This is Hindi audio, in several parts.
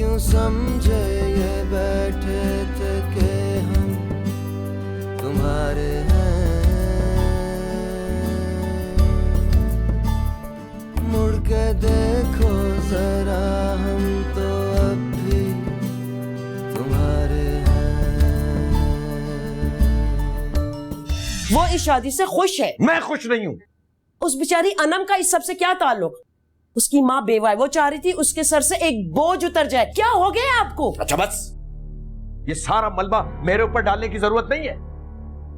क्यों समझे ये बैठे थे कि हम तुम्हारे हैं, मुड़ के देखो जरा हम तो अब भी तुम्हारे हैं। वो इस शादी से खुश है। मैं खुश नहीं हूं। उस बेचारी अनम का इस सब से क्या ताल्लुक? उसकी माँ बेवा है, वो चाह रही थी उसके सर से एक बोझ उतर जाए। क्या हो गया आपको? अच्छा बस, ये सारा मलबा मेरे ऊपर डालने की जरूरत नहीं है।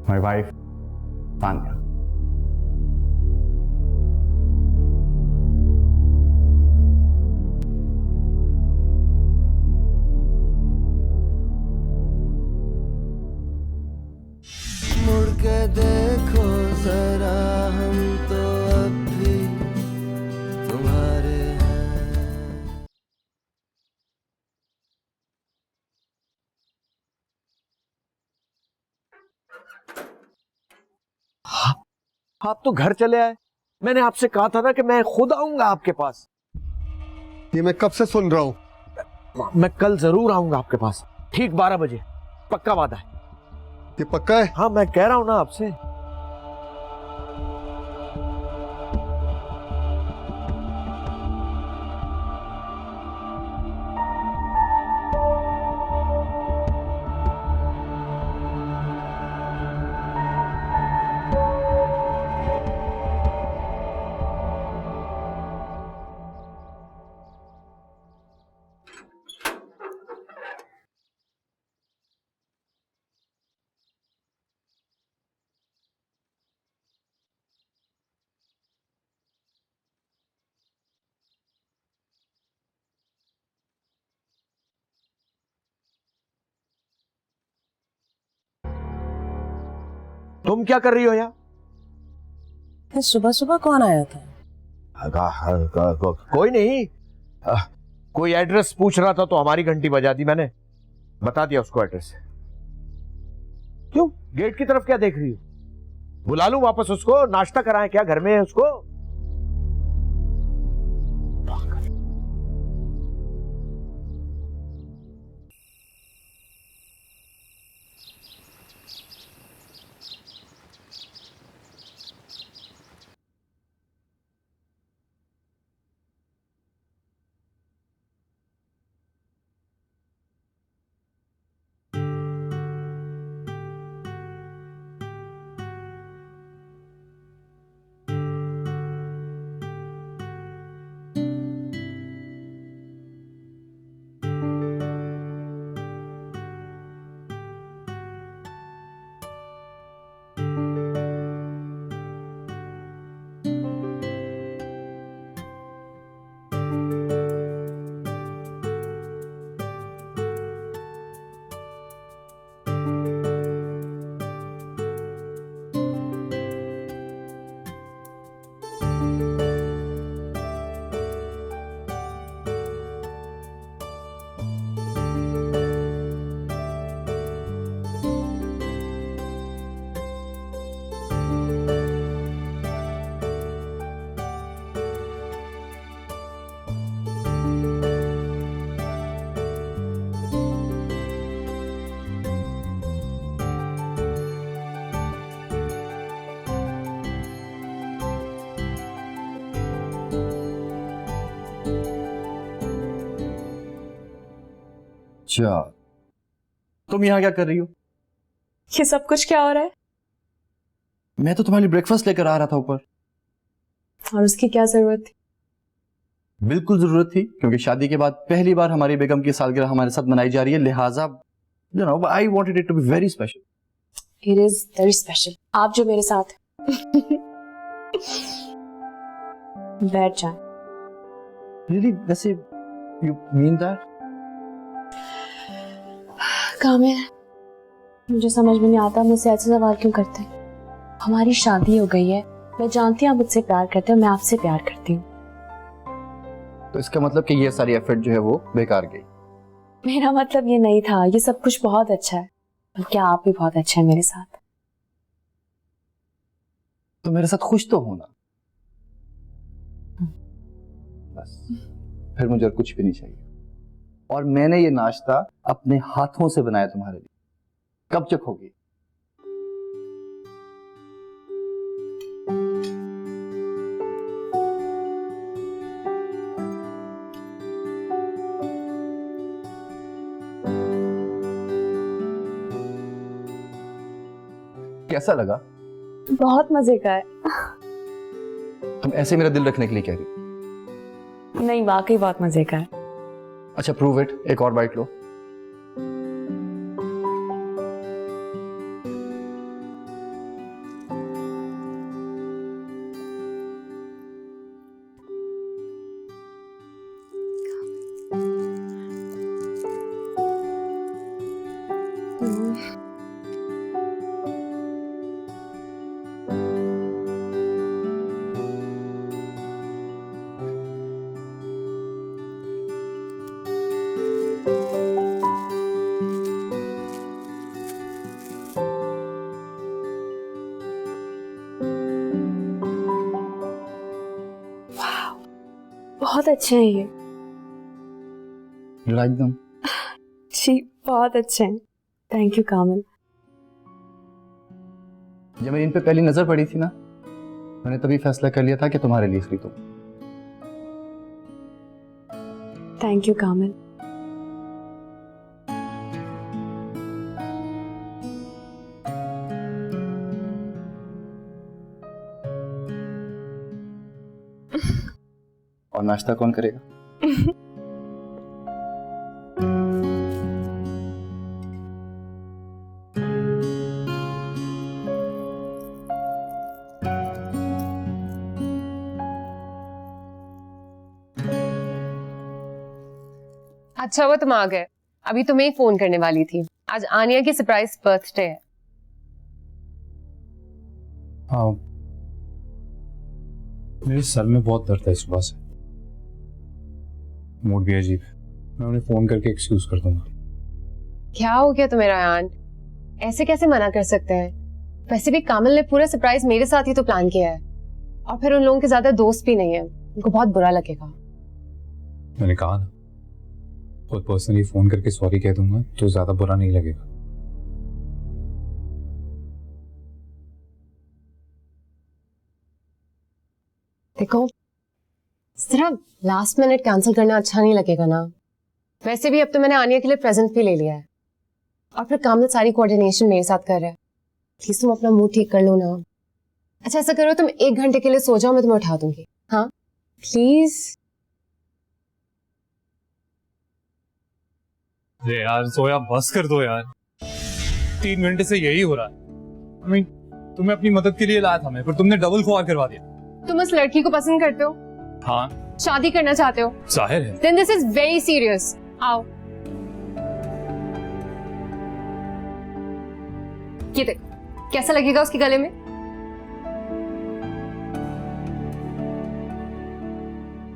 My wife, Tanya. मुड़ के देखो जरा हम तो अब भी तुम्हारे हैं। आप तो घर चले आए। मैंने आपसे कहा था ना कि मैं खुद आऊंगा आपके पास। ये मैं कब से सुन रहा हूं। मैं कल जरूर आऊंगा आपके पास, ठीक 12 बजे, पक्का वादा है। ये पक्का है? हाँ, मैं कह रहा हूं ना आपसे। तुम क्या कर रही हो यहाँ? सुबह सुबह कौन आया था? कोई नहीं, कोई एड्रेस पूछ रहा था तो हमारी घंटी बजा दी, मैंने बता दिया उसको एड्रेस। क्यों गेट की तरफ क्या देख रही हो? बुला लूं वापस उसको? नाश्ता कराएं क्या? घर में है उसको। अच्छा, तुम यहाँ क्या कर रही हो? ये सब कुछ क्या हो रहा है? मैं तो तुम्हारे लिए ब्रेकफास्ट लेकर आ रहा था ऊपर। और उसकी क्या जरूरत थी? बिल्कुल जरूरत थी, क्योंकि शादी के बाद पहली बार हमारी बेगम की सालगिरह हमारे साथ मनाई जा रही है, लिहाजा you know I wanted it to be very special. It is very special. आप जो मेरे साथ हैं। बैठ जाए। रियली? वैसे यू मीन दैट? कामिल, मुझे समझ में नहीं आता मुझसे ऐसे सवाल क्यों करते हैं। हमारी शादी हो गई है, मैं जानती हूँ आप मुझसे प्यार करते हो, मैं आपसे प्यार करती हूँ। तो इसका मतलब कि ये सारी एफर्ट जो है वो बेकार गई। मेरा मतलब ये नहीं था, ये सब कुछ बहुत अच्छा है, बल्कि आप भी बहुत अच्छे हैं मेरे साथ। तो मेरे साथ खुश तो होना, बस फिर मुझे और कुछ भी नहीं चाहिए। और मैंने ये नाश्ता अपने हाथों से बनाया तुम्हारे लिए। कब चखोगी? कैसा लगा? बहुत मजे का है। तुम ऐसे मेरा दिल रखने के लिए कह रही हो? नहीं, वाकई बहुत मजे का है। अच्छा प्रूव इट, एक और बाइट लो। बहुत अच्छे हैं ये। You like them? जी बहुत अच्छे हैं। थैंक यू कामिल। जब मेरी इन पे पहली नजर पड़ी थी ना, मैंने तभी फैसला कर लिया था कि तुम्हारे लिए खरीदूं। थैंक यू कामिल। और नाश्ता कौन करेगा? अच्छा वो तुम आ गए। अभी तुम्हें ही फोन करने वाली थी। आज आनिया की सरप्राइज बर्थडे है। हाँ, मेरे सर में बहुत दर्द है सुबह से। मूड भी अजीब है। मैं उन्हें फोन करके एक्सक्यूज कर दूंगा। क्या हो गया तुम्हें रायान? ऐसे कैसे मना कर सकते हैं? वैसे भी कामिल ने पूरा सरप्राइज मेरे साथ ही तो प्लान किया है, और फिर उन लोगों के ज्यादा दोस्त भी नहीं है, उनको बहुत बुरा लगेगा। मैंने कहा ना, खुद पर्सनली फोन करके सॉरी कह दूंगा तो ज्यादा बुरा नहीं लगेगा। देखो, सिर्फ लास्ट मिनट कैंसिल करना अच्छा नहीं लगेगा ना। वैसे भी अब तो मैंने आनिया के लिए प्रेजेंट भी ले लिया है, और फिर कामिल सारी कोऑर्डिनेशन मेरे साथ कर रहा है। प्लीज तुम अपना मूड ठीक कर लो ना। अच्छा ऐसा करो, तुम 1 घंटे के लिए सो जाओ, मैं तुम्हें उठा दूंगी। हाँ प्लीज। अरे यार सोया, बस कर दो यार। 3 घंटे से यही हो रहा है। I mean, तुम्हें अपनी मदद के लिए लाया था मैं, पर तुमने डबल खुआर करवा दिया। तुम उस लड़की को पसंद करते हो? हाँ, शादी करना चाहते हो? जाहिर है। Then this is very serious. आओ। ये देखो, कैसा लगेगा उसके गले में?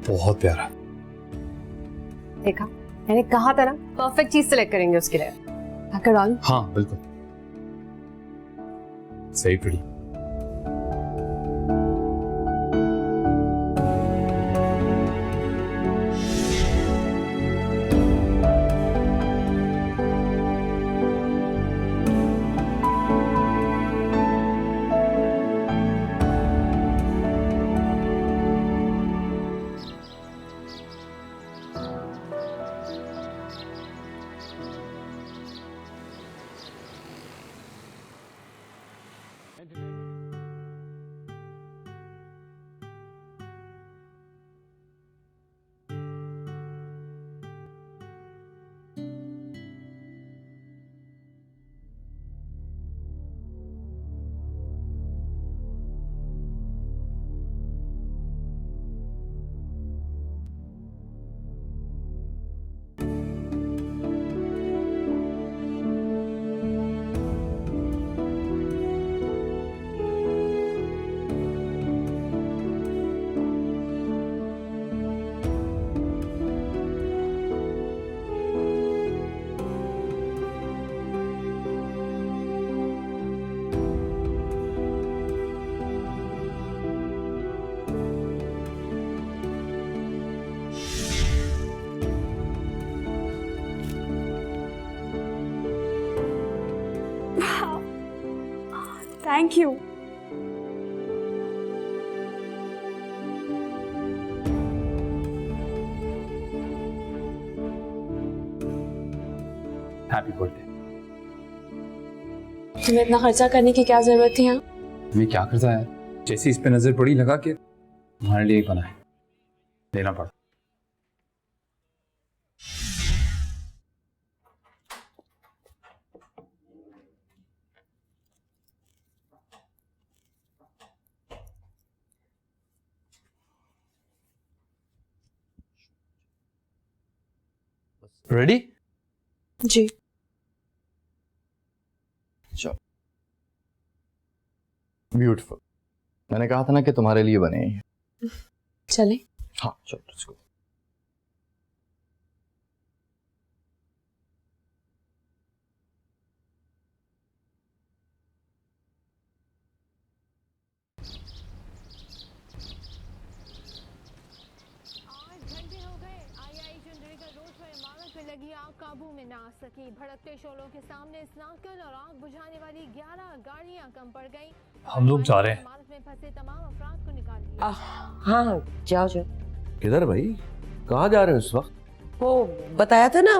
बहुत प्यारा। देखा, मैंने कहा था ना, परफेक्ट चीज सेलेक्ट करेंगे उसके लिए। आकर डाल। हाँ बिल्कुल सही पड़ी। Thank you. Happy birthday. तुम्हें इतना खर्चा करने की क्या जरूरत थी यहाँ? तुम्हें क्या करता है, जैसे इस पे नजर पड़ी लगा के तुम्हारे लिए बना है, लेना पड़ा। रेडी? जी। चलो, ब्यूटीफुल। मैंने कहा था ना कि तुम्हारे लिए बने हैं। चले। हाँ चलो, लेट्स गो। लगी आग काबू में ना आ सकी। भड़कते शोलों के सामने स्नाकर और आग बुझाने वाली 11 गाड़ियां कम पड़ गईं। हम लोग जा रहे हैं। इमारत में फंसे तमाम अफराद को निकाल लिया। हाँ जाओ जाओ। किधर भाई, कहाँ जा रहे हो इस वक्त? वो बताया था ना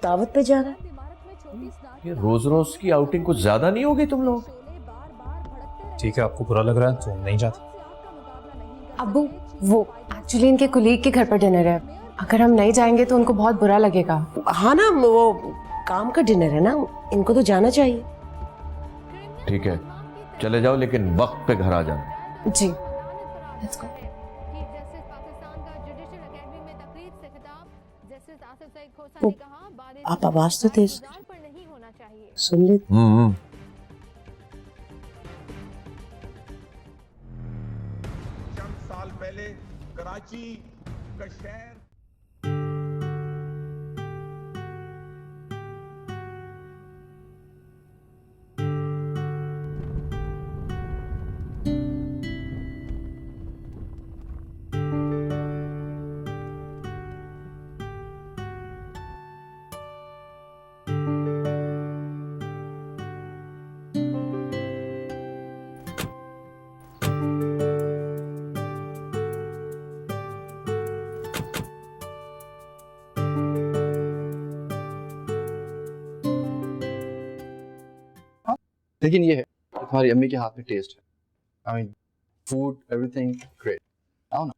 दावत पे जा रहा है। इमारत में छोटी स्नाकर ये रोज रोज की आउटिंग कुछ ज्यादा नहीं होगी तुम लोग? शोले बार-बार भड़कते रहे। ठीक है, आपको बुरा लग रहा है तो हम नहीं जाते। आपका मुकाबला नहीं कर अब्बू, वो एक्चुअली इनके कुलीग के घर पर डिनर है। अगर हम नहीं जाएंगे तो उनको बहुत बुरा लगेगा। हाँ ना, वो काम का डिनर है ना, इनको तो जाना चाहिए। ठीक है, चले जाओ, लेकिन वक्त पे घर आ जाना। जी। Let's go. Chief justice Pakistan का जुडिशल एकेडमी में तकरीर से खिताब। जस्टिस आसिफ सईद खोसा ने कहा बारिश आप आवाज तो तेज पर नहीं होना चाहिए। सुन ले। चंद साल पहले कराची का शहर लेकिन ये है तुम्हारी अम्मी के हाथ में टेस्ट है। I mean food, everything great. आओ ना।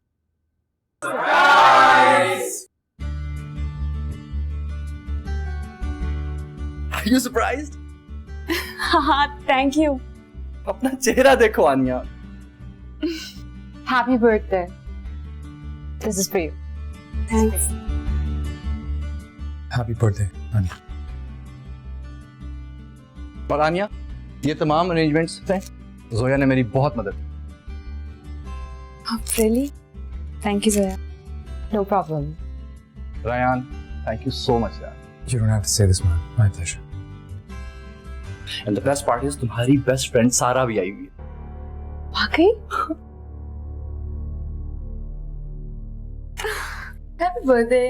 Are you surprised? हाँ थैंक यू। अपना चेहरा देखो Aniya. Happy birthday. This is for you. Thanks. Happy birthday Aniya. और आनिया, ये तमाम अरेंजमेंट्स हैं, जोया ने मेरी बहुत मदद की। Really? Thank you Zoya. No problem. Rayan, thank you so much यार। You don't have to say this, man. My pleasure. And the best part is तुम्हारी बेस्ट फ्रेंड सारा भी आई हुई है। वाकई? Happy birthday.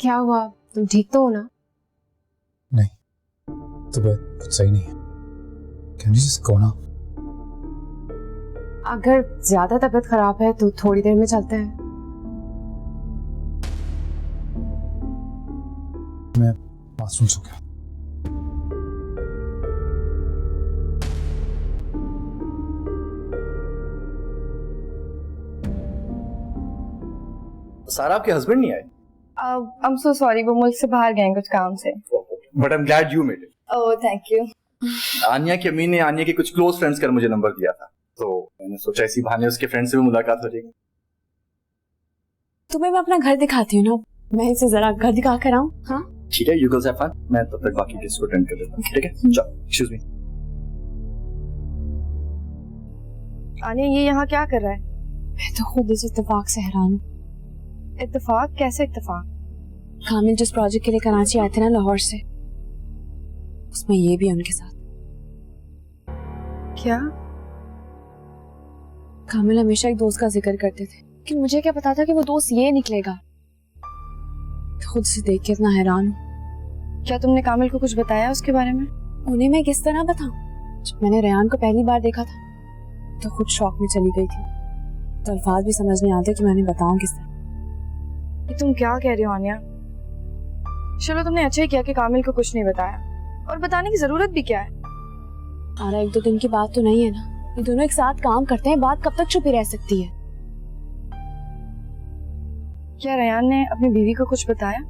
क्या हुआ? तुम ठीक तो हो ना? नहीं, तबीयत कुछ सही नहीं है। Can you just go now? अगर ज्यादा तबीयत खराब है तो थोड़ी देर में चलते हैं। मैं बाथरूम सो गया। सारा आपके हस्बैंड नहीं आए? I'm so sorry, वो मुल्क से बाहर गए हैं कुछ काम से। But I am glad you made it. Oh thank you. Aniya की अम्मी ने आनिया के कुछ क्लोज फ्रेंड्स का मुझे नंबर दिया था, तो मैंने सोचा इसी बहाने उसके फ्रेंड से भी मुलाकात हो जाएगी। तुम्हें मैं अपना घर दिखाती हूँ ना, मैं इसे जरा घर दिखा कर आऊं? हाँ ठीक है, यू गर्ल्स हैव फन, मैं तब तक बाकी केस को अटेंड कर लेता हूँ। ठीक है, चलो, एक्सक्यूज मी। आनिया, ये यहाँ क्या कर रहा है? मैं तो खुद इस इत्तेफाक से हैरान हूँ। इत्तेफाक? कैसे इत्तेफाक? कामिल जिस प्रोजेक्ट के लिए कराची आए थे ना लाहौर से, उसमें ये भी उनके साथ। क्या? कामिल हमेशा एक दोस्त का जिक्र करते थे, कि मुझे क्या पता था कि वो दोस्त ये निकलेगा। खुद से देख के इतना हैरान हूँ। क्या तुमने कामिल को कुछ बताया उसके बारे में? उन्हें मैं किस तरह बताऊं? जब मैंने रेहान को पहली बार देखा था तो खुद शौक में चली गई थी, तो अल्फाज भी समझ नहीं आते कि मैं उन्हें बताऊं किस तरह। ये तुम क्या कह रही हो आनिया? चलो, तुमने अच्छा ही किया कि कामिल को कुछ नहीं बताया, और बताने की जरूरत भी क्या है? आरा, एक दो दिन की बात तो नहीं है ना, ये दोनों एक साथ काम करते हैं, बात कब तक छुपी रह सकती है? क्या रेहान ने अपनी बीवी को कुछ बताया?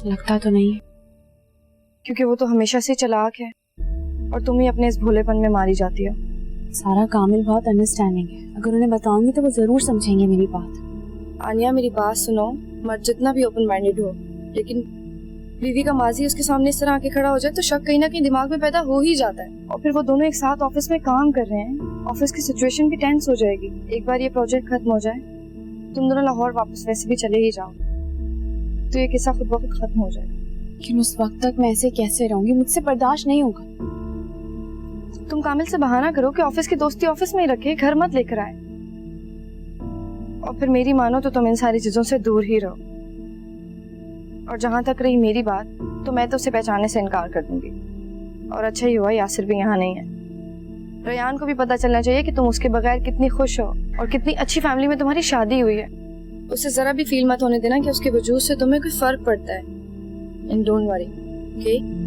लगता तो नहीं है, क्योंकि वो तो हमेशा से चालाक है और तुम ही अपने इस भोलेपन में मारी जाती हो। सारा कामिल बहुत अंडरस्टैंडिंग है, अगर उन्हें बताऊंगी तो वो जरूर समझेंगे मेरी बात। आनिया, मेरी बात सुनो, मर्द जितना भी ओपन माइंडेड हो, लेकिन बीवी का माजी उसके सामने इस तरह आके खड़ा हो जाए तो शक कहीं ना कहीं दिमाग में पैदा हो ही जाता है। और फिर वो दोनों एक साथ ऑफिस में काम कर रहे हैं, ऑफिस की सिचुएशन भी टेंस हो जाएगी। एक बार ये प्रोजेक्ट खत्म हो जाए, तुम दोनों लाहौर वापस वैसे भी चले ही जाओ, तो ये किस्सा खुद ब खुद खत्म हो जाएगा। लेकिन उस वक्त तक मैं ऐसे कैसे रहूंगी? मुझसे बर्दाश्त नहीं होगा। तुम कामिल से बहाना करो कि ऑफिस की दोस्ती ऑफिस में ही रखे, घर मत लेकर आए। और फिर मेरी मानो तो तुम इन सारी चीजों से दूर ही रहो। और जहां तक रही मेरी बात, तो मैं तो उसे पहचानने से इनकार कर दूंगी। और अच्छा ही हुआ यासिर भी यहाँ नहीं है। रेहान को भी पता चलना चाहिए कि तुम उसके बगैर कितनी खुश हो और कितनी अच्छी फैमिली में तुम्हारी शादी हुई है। उसे जरा भी फील मत होने देना कि उसके वजूद से तुम्हें कोई फर्क पड़ता है। And don't worry, okay?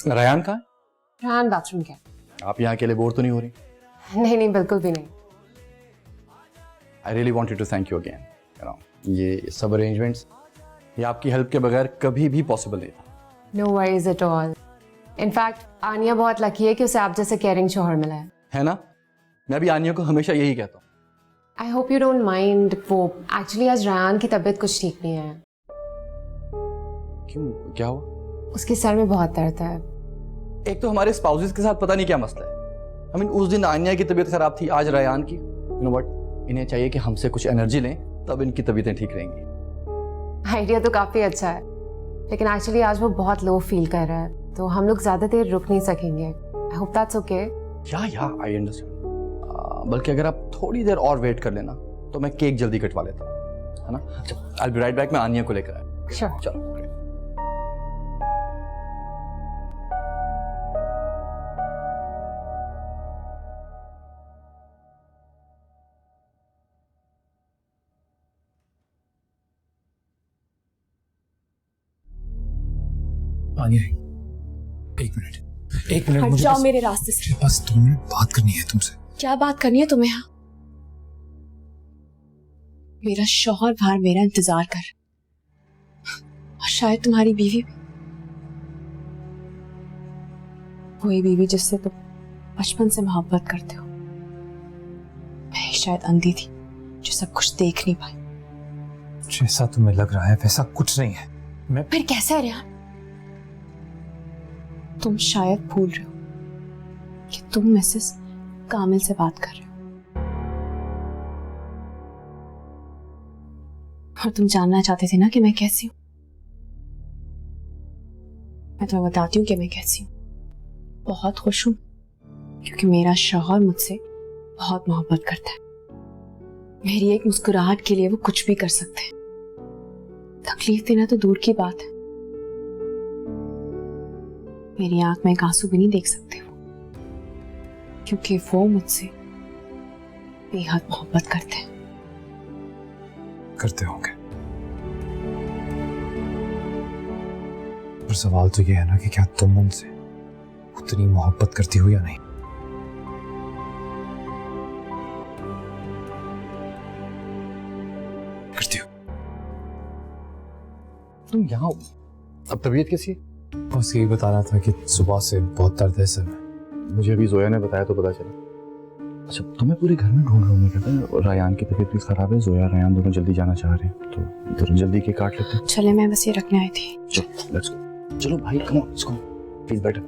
Rehan कहाँ है? रेहान बाथरूम क्या? आप यहाँ अकेले बोर तो नहीं हो रही? नहीं नहीं, बिल्कुल भी नहीं। I really wanted to thank you again. ये सब अरेंजमेंट्स ये आपकी हेल्प के बगैर कभी भी पॉसिबल नहीं था। No worries at all. In fact Aniya बहुत लकी है कि उसे आप जैसे केयरिंग शौहर मिला है ना? मैं भी आनिया को हमेशा यही कहता हूँ। I hope you don't mind. वो एक्चुअली आज रेहान की तबीयत कुछ ठीक नहीं है। क्यों, क्या हुआ? उसके सर में बहुत दर्द है। एक तो हमारे स्पाउसेस के साथ पता नहीं क्या मसला है। I mean, उस दिन आनिया की तबीयत खराब थी, आज रेहान की। यू नो व्हाट, इन्हें चाहिए कि हमसे कुछ एनर्जी लें, तब इनकी तबीयतें ठीक रहेंगी। आइडिया तो काफी अच्छा है, लेकिन एक्चुअली आज वो बहुत लो फील कर रहा है, तो हम लोग ज्यादा देर रुक नहीं सकेंगे। I hope that's okay. या आई अंडरस्टैंड। बल्कि अगर आप थोड़ी देर और वेट कर लेना तो मैं केक जल्दी कटवा लेता हूँ, है ना? अच्छा, I will be right back. मैं आनिया को लेकर आया। श्योर। चलो। आनिया, एक मिनट हट मुझे जाओ मेरे रास्ते से। बस 2 मिनट बात करनी है तुमसे। क्या बात करनी है तुम्हें? यहाँ मेरा शौहर बाहर मेरा इंतजार कर, और शायद तुम्हारी बीवी भी। वही बीवी जिससे तुम बचपन से मोहब्बत करते हो। मैं शायद अंधी थी जो सब कुछ देख नहीं पाई। जैसा तुम्हें लग रहा है वैसा कुछ नहीं है। मैं फिर कैसा है रेहान? तुम शायद भूल रहे हो कि तुम मिसेस कामिल से बात कर रहे हो, और तुम जानना चाहते थे ना कि मैं कैसी हूं। मैं तुम्हें बताती हूँ कि मैं कैसी हूं। बहुत खुश हूं क्योंकि मेरा शौहर मुझसे बहुत मोहब्बत करता है। मेरी एक मुस्कुराहट के लिए वो कुछ भी कर सकते हैं। तकलीफ देना तो दूर की बात है, मेरी आंख में एक आंसू भी नहीं देख सकते वो, क्योंकि वो मुझसे बेहद मोहब्बत करते हैं। करते होंगे, पर सवाल तो ये है ना कि क्या तुम उनसे उतनी मोहब्बत करती हो या नहीं? करती हो। तुम यहाँ हो? अब तबीयत कैसी है? बस यही बता रहा था कि सुबह से बहुत दर्द है सर में। मुझे अभी जोया ने बताया तो पता चला। अच्छा, तुम्हें पूरे घर में ढूंढ रहा हूँ मैं। कहता है रायान की तबीयत भी खराब है, जोया रायान दोनों जल्दी जाना चाह रहे हैं, तो इधर जल्दी के काट लेते हैं। चले, मैं बस ये रखने आई थी। चलो लेट्स गो। चलो भाई, come on, let's go, please बैठो।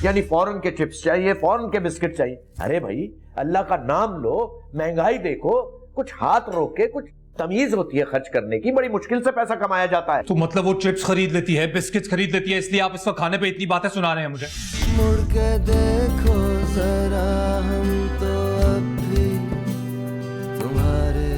यानी फॉरेन के चिप्स चाहिए, फॉरेन के बिस्किट चाहिए। अरे भाई, अल्लाह का नाम लो, महंगाई देखो, कुछ हाथ रोके, कुछ तमीज होती है खर्च करने की। बड़ी मुश्किल से पैसा कमाया जाता है। तो मतलब वो चिप्स खरीद लेती है, बिस्किट्स खरीद लेती है, इसलिए आप इस वक्त खाने पे इतनी बातें सुना रहे हैं मुझे? मुड़ के देखो जरा, हम तो अब भी तुम्हारे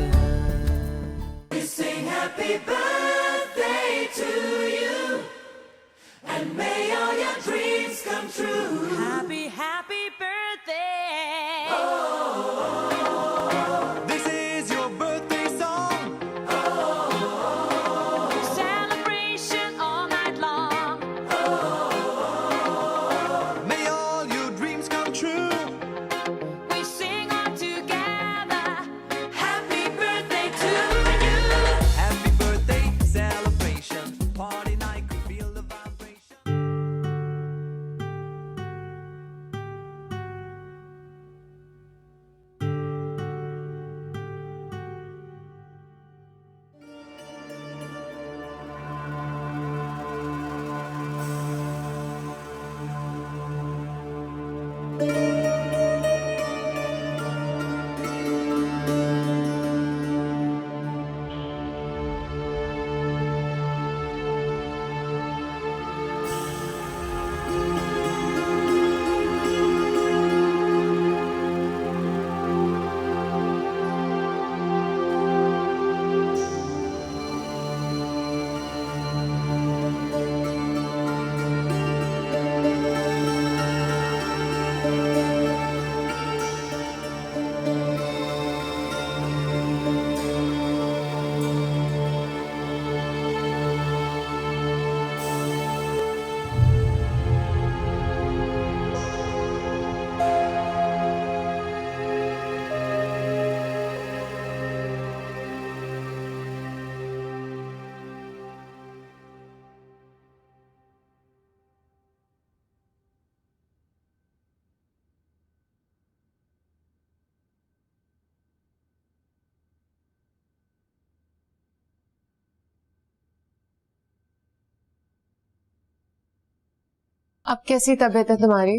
अब कैसी तबीयत है तुम्हारी?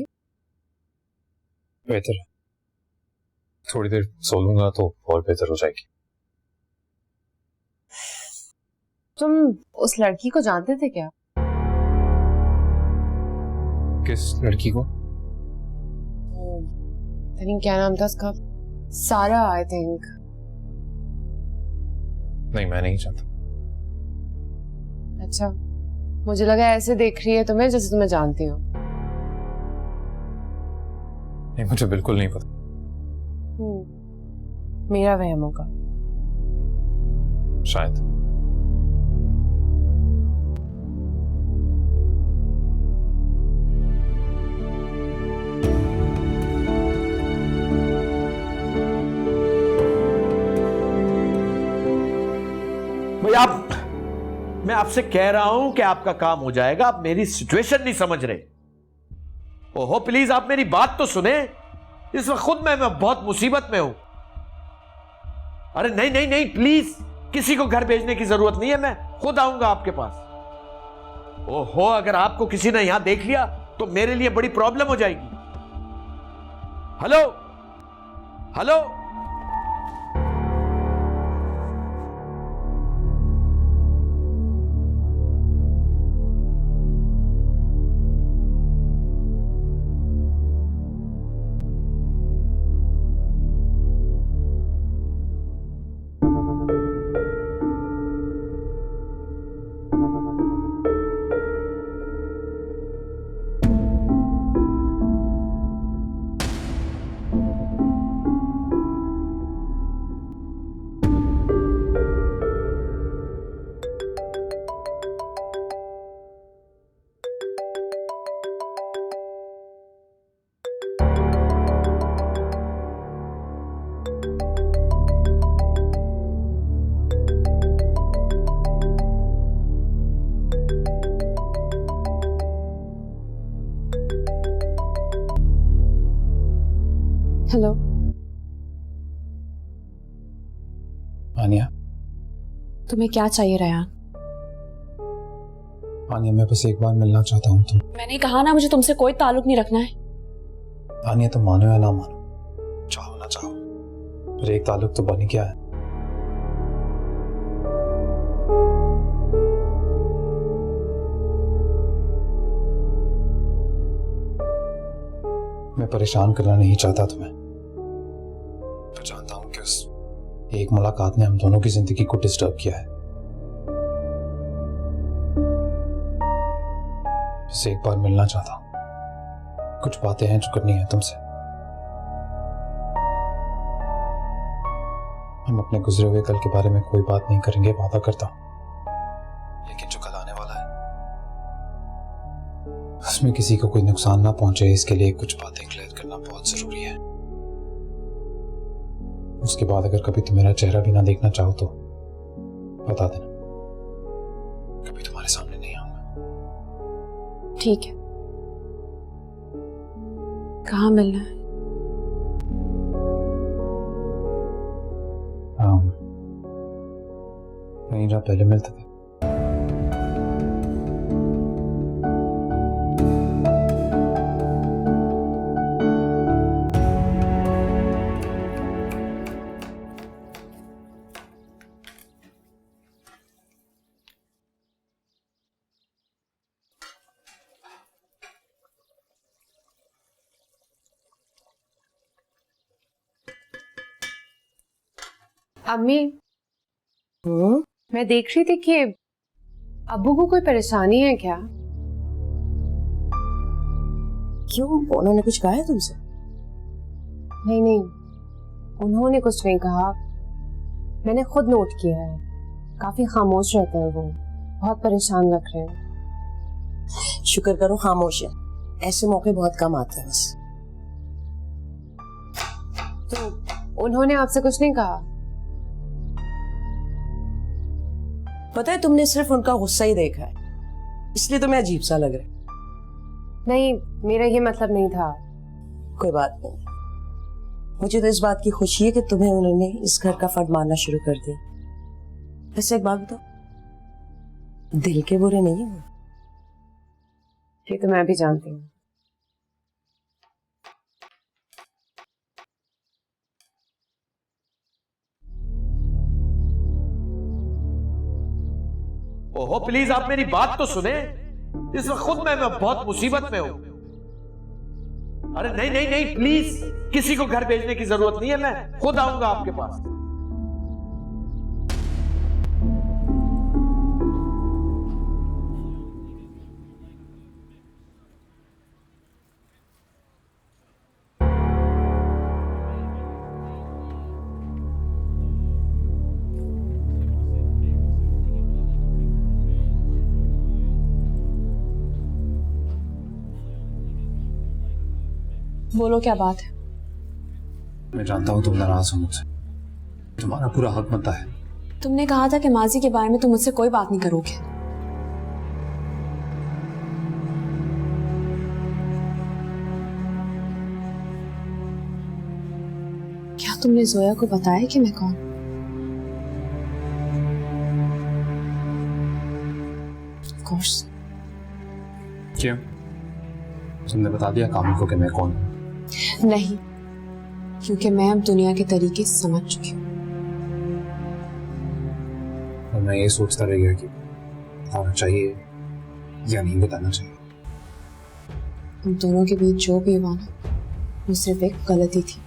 बेहतर है, थोड़ी देर सो लूंगा तो और बेहतर हो जाएगी। तुम उस लड़की को जानते थे क्या? किस लड़की को? क्या नाम था उसका? सारा, आई थिंक। नहीं, मैं नहीं चाहता। अच्छा, मुझे लगा ऐसे देख रही है तुम्हें जैसे तुम्हें जानती हो। नहीं, मुझे बिल्कुल नहीं पता। मेरा वहम होगा शायद। भाई मैं आपसे कह रहा हूं कि आपका काम हो जाएगा, आप मेरी सिचुएशन नहीं समझ रहे। ओहो प्लीज, आप मेरी बात तो सुने। इस वक्त खुद मैं बहुत मुसीबत में हूं। अरे नहीं नहीं नहीं, प्लीज, किसी को घर भेजने की जरूरत नहीं है, मैं खुद आऊंगा आपके पास। ओहो, अगर आपको किसी ने यहां देख लिया तो मेरे लिए बड़ी प्रॉब्लम हो जाएगी। Hello hello, hello. आनिया, तुम्हें क्या चाहिए रयान? आनिया मैं बस एक बार मिलना चाहता हूँ तुम। मैंने कहा ना मुझे तुमसे कोई ताल्लुक नहीं रखना है। आनिया तुम मानो या ना मानो, चाहो ना चाहो, पर एक ताल्लुक तो बन ही गया है। मैं परेशान करना नहीं चाहता तुम्हें, पर जानता हूं कि उस एक मुलाकात ने हम दोनों की जिंदगी को डिस्टर्ब किया है। बस एक बार मिलना चाहता हूं, कुछ बातें हैं जो करनी है तुमसे। हम अपने गुजरे हुए कल के बारे में कोई बात नहीं करेंगे, वादा करता हूं, लेकिन जो कल आने वाला है उसमें किसी को कोई नुकसान ना पहुंचे, इसके लिए कुछ बातें क्लियर करना बहुत जरूरी है। उसके बाद अगर कभी तुम मेरा चेहरा भी ना देखना चाहो तो बता देना, कभी तुम्हारे सामने नहीं आऊंगा। ठीक है। कहाँ मिलना है? नहीं जहाँ पहले मिलते थे। अम्मी, मैं देख रही थी कि अब्बू को कोई परेशानी है क्या? क्यों, उन्होंने कुछ कहा है तुमसे? नहीं नहीं, उन्होंने कुछ नहीं कहा। मैंने खुद नोट किया है, काफी खामोश रहते हैं वो, बहुत परेशान लग रहे हैं। शुक्र करो खामोश है, ऐसे मौके बहुत कम आते हैं बस। तो उन्होंने आपसे कुछ नहीं कहा? पता है, तुमने सिर्फ उनका गुस्सा ही देखा है, इसलिए तुम्हें अजीब सा लग रहा है। नहीं, मेरा ये मतलब नहीं था। कोई बात नहीं, मुझे तो इस बात की खुशी है कि तुम्हें उन्होंने इस घर का फर्द मानना शुरू कर दिया। वैसे एक बात बताओ, दिल के बुरे नहीं है वो? ये तो मैं भी जानती हूँ। ओहो प्लीज आप मेरी बात तो सुने, इस वक्त खुद मैं बहुत मुसीबत में हूं। अरे नहीं नहीं नहीं, प्लीज किसी को घर भेजने की जरूरत नहीं है, मैं खुद आऊंगा आपके पास। बोलो क्या बात है? मैं जानता हूं तुम नाराज हो मुझसे, तुम्हारा पूरा हक बनता है। तुमने कहा था कि माजी के बारे में तुम मुझसे कोई बात नहीं करोगे। क्या तुमने जोया को बताया कि मैं कौन? Of course. क्यों? तुमने बता दिया कामिल को कि मैं कौन हूं? नहीं, क्योंकि मैं अब दुनिया के तरीके समझ चुकी हूँ। और मैं ये सोचता रह गया कि बताना चाहिए या नहीं बताना चाहिए। हम दोनों के बीच जो भी हुआ ना, वो सिर्फ एक गलती थी,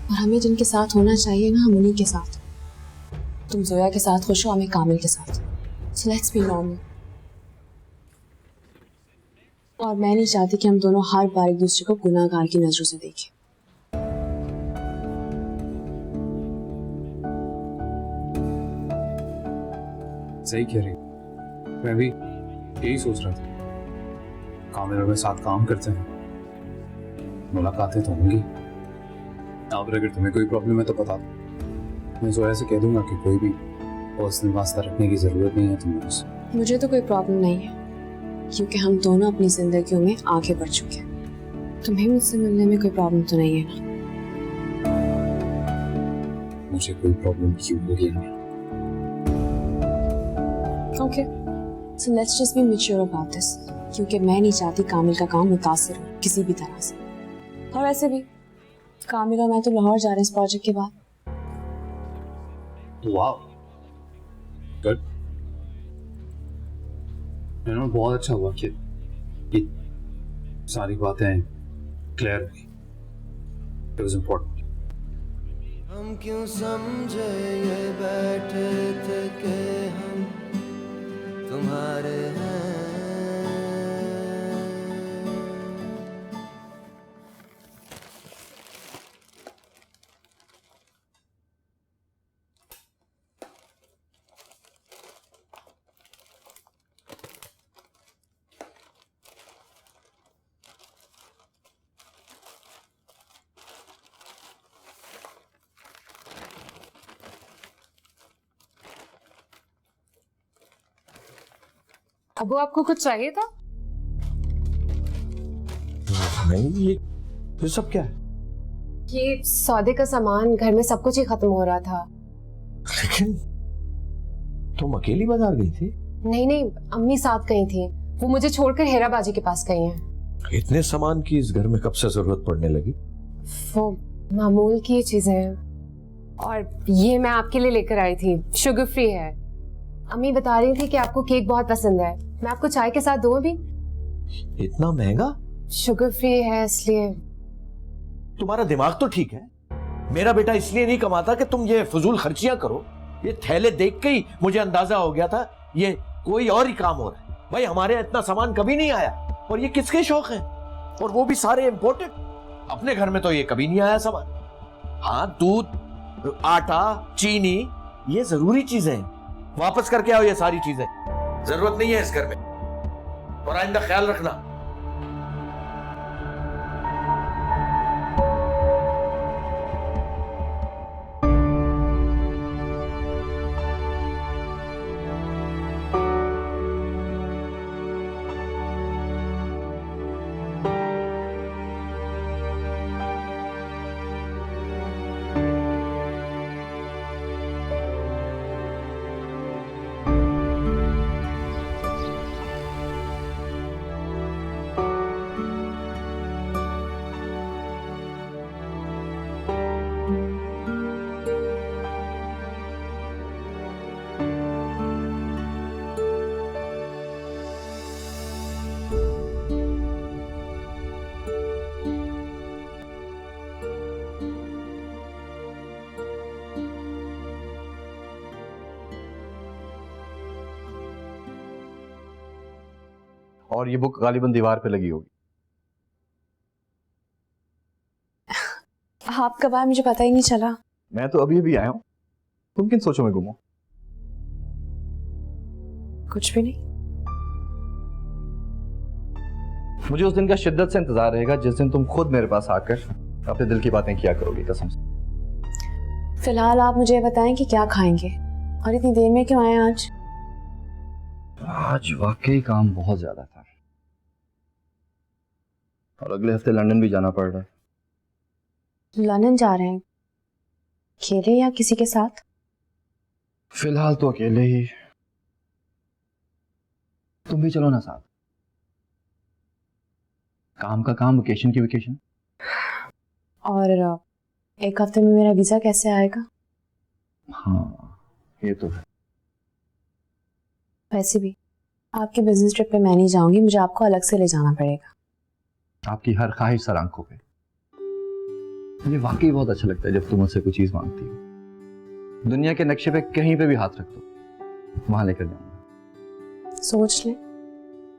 और हमें जिनके साथ होना चाहिए ना, हम उन्हीं के साथ। तुम जोया के साथ खुश हो, हमें कामिल के साथ। So let's be normal. और मैं नहीं चाहती कि हम दोनों हर बार एक दूसरे को गुनाहगार की नजरों से देखें। सही कह रही, मैं भी यही सोच रहा था। कामिल और मैं साथ काम करते हैं, मुलाकातें तो होंगी। अब अगर तुम्हें कोई प्रॉब्लम है तो बता दो, मैं जोया से कह दूंगा कि कोई भी पर्सनल वास्ता रखने की जरूरत नहीं है तुम्हें उससे। मुझे तो कोई प्रॉब्लम नहीं है, क्योंकि हम दोनों अपनी जिंदगियों में आगे बढ़ चुके हैं। तुम्हें मुझसे मिलने में कोई प्रॉब्लम तो नहीं है ना? मुझे कोई प्रॉब्लम क्यों होगी हमें? Okay, so let's just be mature about this, क्योंकि मैं नहीं चाहती कामिल का काम मुतासिर हो किसी भी तरह से। और वैसे भी कामिल और मैं तो लाहौर जा रहे हैं इस प्रोजेक्ट के बाद। वाह, गुड। बहुत अच्छा हुआ कि ये सारी बातें क्लियर हुई। It was important. हम क्यों समझे ये बैठे थे कि हम तुम्हारे हैं। अबू आपको कुछ चाहिए था? नहीं, ये सब क्या है? ये सौदे का सामान, घर में सब कुछ ही खत्म हो रहा था। लेकिन तुम अकेली बाजार गई थी? नहीं नहीं, अम्मी साथ गई थी। वो मुझे छोड़कर हेरा बाजी के पास गई हैं। इतने सामान की इस घर में कब से जरूरत पड़ने लगी? वो मामूल की चीजें हैं। और ये मैं आपके लिए लेकर आई थी, शुगर फ्री है। अम्मी बता रही थी कि आपको केक बहुत पसंद है। मैं आपको चाय के साथ दूं अभी? इतना महंगा? शुगर फ्री है इसलिए। तुम्हारा दिमाग तो ठीक है। मेरा बेटा इसलिए नहीं कमाता कि तुम ये फजूल खर्चियां करो। ये थैले देख के ही मुझे अंदाजा हो गया था ये कोई और ही काम हो रहा है। भाई हमारे यहाँ इतना सामान कभी नहीं आया। और ये किसके शौक है? और वो भी सारे इंपोर्टेड। अपने घर में तो ये कभी नहीं आया सामान। हाँ, दूध, आटा, चीनी, ये जरूरी चीजें हैं। वापस करके आओ ये सारी चीजें। जरूरत नहीं है इस घर में। और आइंदा ख्याल रखना। और ये बुक गालिबन दीवार पे लगी होगी। आप कब आए मुझे पता ही नहीं चला। मैं तो अभी अभी आया हूं। तुम किन सोचों में गुम हो? कुछ भी नहीं। मुझे उस दिन का शिद्दत से इंतजार रहेगा जिस दिन तुम खुद मेरे पास आकर अपने दिल की बातें किया करोगी, कसम से। फिलहाल आप मुझे बताएं कि क्या खाएंगे और इतनी देर में क्यों आए आज? आज वाकई काम बहुत ज्यादा था और अगले हफ्ते लंदन भी जाना पड़ रहा है। लंदन जा रहे हैं? अकेले या किसी के साथ? फिलहाल तो अकेले ही। तुम भी चलो ना साथ। काम का काम, वेकेशन की वेकेशन। और एक हफ्ते में मेरा वीजा कैसे आएगा? हाँ, ये तो है। वैसे भी आपके बिजनेस ट्रिप पे मैं नहीं जाऊंगी, मुझे आपको अलग से ले जाना पड़ेगा। आपकी हर ख्वाहिश सर आंखों पे। मुझे वाकई बहुत अच्छा लगता है जब तुम मुझसे कोई चीज मांगती हो। दुनिया के नक्शे पे कहीं पे भी हाथ रख दो, वहां लेकर जाऊंगा। सोच ले,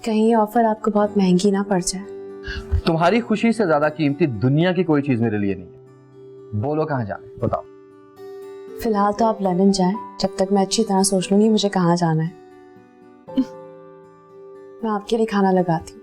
कहीं ये ऑफर आपको बहुत महंगी ना पड़ जाए। तुम्हारी खुशी से ज्यादा कीमती दुनिया की कोई चीज मेरे लिए नहीं है। बोलो कहाँ जाना, बताओ। फिलहाल तो आप लंदन जाएं, जब तक मैं अच्छी तरह सोच लूंगी मुझे कहाँ जाना है। मैं आपके लिए खाना लगाती हूँ।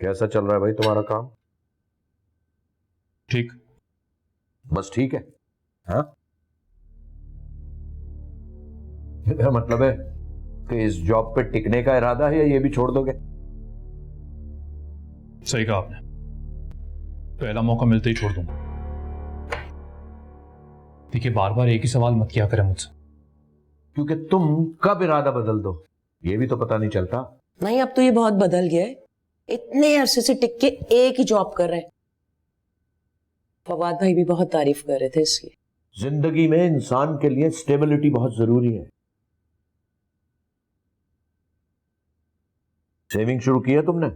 कैसा चल रहा है भाई तुम्हारा काम? ठीक। बस ठीक है? हाँ, मेरा मतलब है कि इस जॉब पे टिकने का इरादा है या ये भी छोड़ दोगे? सही कहा आपने, पहला मौका मिलते ही छोड़ दूंगा। देखिए, बार बार एक ही सवाल मत किया करें मुझसे, क्योंकि तुम कब इरादा बदल दो ये भी तो पता नहीं चलता। नहीं, अब तो ये बहुत बदल गया है। इतने अरसे से टिक के एक ही जॉब कर रहे हैं। फवाद भाई भी बहुत तारीफ कर रहे थे इसकी। जिंदगी में इंसान के लिए स्टेबिलिटी बहुत जरूरी है। सेविंग शुरू की है तुमने?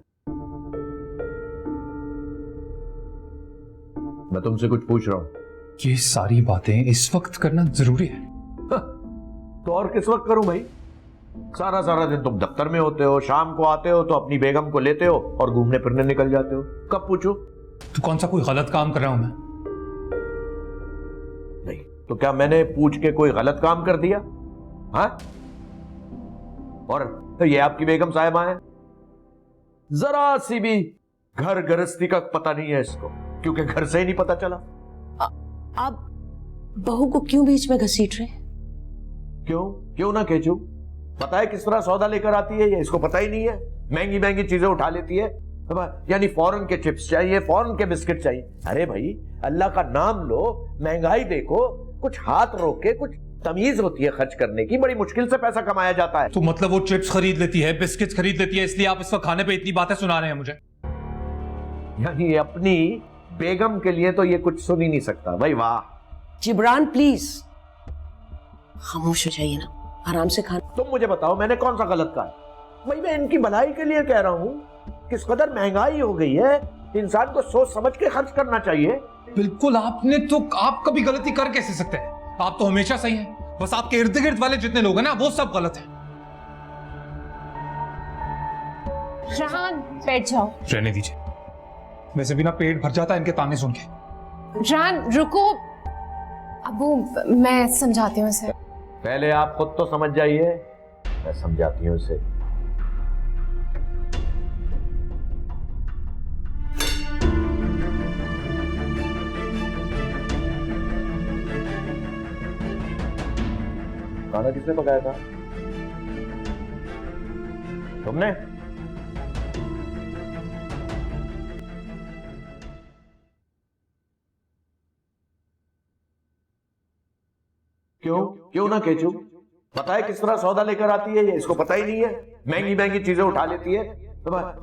मैं तुमसे कुछ पूछ रहा हूं। ये सारी बातें इस वक्त करना जरूरी है? तो और किस वक्त करूं भाई? सारा सारा दिन तुम दफ्तर में होते हो, शाम को आते हो तो अपनी बेगम को लेते हो और घूमने फिरने निकल जाते हो। कब पूछो? तो कौन सा कोई गलत काम कर रहा हूं मैं? नहीं तो क्या मैंने पूछ के कोई गलत काम कर दिया? हाँ? और तो ये आपकी बेगम साहिबा है, जरा सी भी घर गृहस्थी का पता नहीं है इसको, क्योंकि घर से ही नहीं पता चला। आप बहू को क्यों बीच में घसीट रहे? क्यों ना केचू? पता है किस तरह सौदा लेकर आती है ये? इसको पता ही नहीं है। महंगी महंगी चीजें उठा लेती है, यानी फॉरेन के चिप्स चाहिए, फॉरेन के बिस्किट चाहिए। अरे भाई, अल्लाह का नाम लो, महंगाई देखो, कुछ हाथ रोके, कुछ तमीज होती है खर्च करने की। बड़ी मुश्किल से पैसा कमाया जाता है। तो मतलब वो चिप्स खरीद लेती है, बिस्किट्स खरीद लेती है, इसलिए आप इस वक्त खाने पे इतनी बातें सुना रहे हैं मुझे? यानी अपनी बेगम के लिए तो ये कुछ सुन ही नहीं सकता भाई। वाह जिब्रान, प्लीज खामोश हो जाइए ना, आराम से खाना। तुम मुझे बताओ, मैंने कौन सा गलत कहा? भाई मैं इनकी भलाई के लिए कह रहा हूं। किस कदर महंगाई हो गई है, इंसान को सोच समझ के खर्च करना चाहिए। बिल्कुल, आप कभी गलती कर कैसे सकते हैं? आप तो हमेशा सही हैं। बस आपके इर्द गिर्द वाले जितने लोग हैं ना, वो सब गलत हैं। रान, बैठ जाओ। रहने दीजिए, वैसे भी ना पेट भर जाता है इनके ताने सुन के। रान रुको, अबू मैं समझाती हूँ इसे। पहले आप खुद तो समझ जाइए, मैं समझाती हूँ इसे। खाना किसने पकाया था? तुमने? क्यों ना केचू? पता है किस तरह सौदा लेकर आती है ये? इसको पता ही नहीं है। महंगी महंगी चीजें उठा लेती है,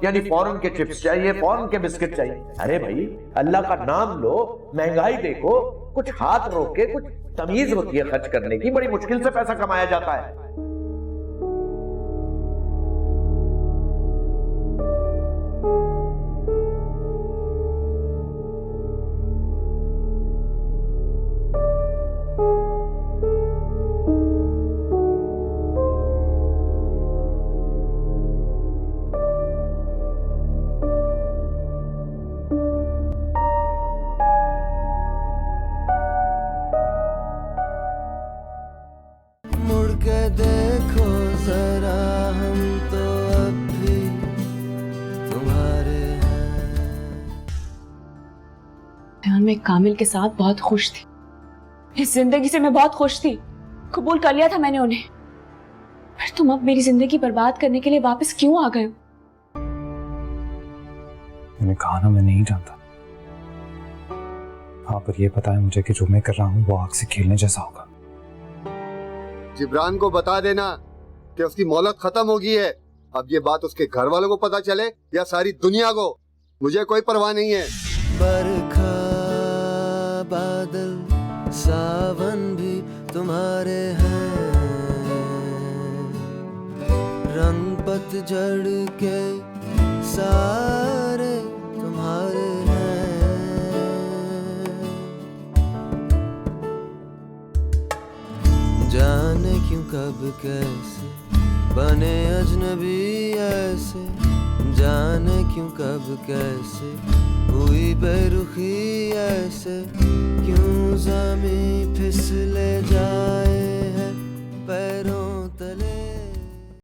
यानी फॉरेन के चिप्स चाहिए, फॉरेन के बिस्किट चाहिए। अरे भाई, अल्लाह का नाम लो, महंगाई देखो, कुछ हाथ रोके, कुछ तमीज होती है खर्च करने की। बड़ी मुश्किल से पैसा कमाया जाता है। देखो जरा, हम तो अब भी तुम्हारे हैं। मैं कामिल के साथ बहुत खुश थी, इस जिंदगी से मैं बहुत खुश थी। कबूल कर लिया था मैंने उन्हें, पर तुम अब मेरी जिंदगी बर्बाद करने के लिए वापस क्यों आ गए हो? मैंने कहा ना, मैं नहीं जानता। हाँ, पर ये पता है मुझे कि जो मैं कर रहा हूँ वो आग से खेलने जैसा होगा। जिब्रान को बता देना कि उसकी मोहलत खत्म हो गई है। अब ये बात उसके घर वालों को पता चले या सारी दुनिया को, मुझे कोई परवाह नहीं है। बरखा बादल सावन भी तुम्हारे हैं, रंग पतझड़ के सारे तुम्हारे हैं। जाने क्यों कब कैसे बने अजनबी ऐसे, जाने क्यों कब कैसे हुई बेरुखी ऐसे, क्यों ज़मीं फिसले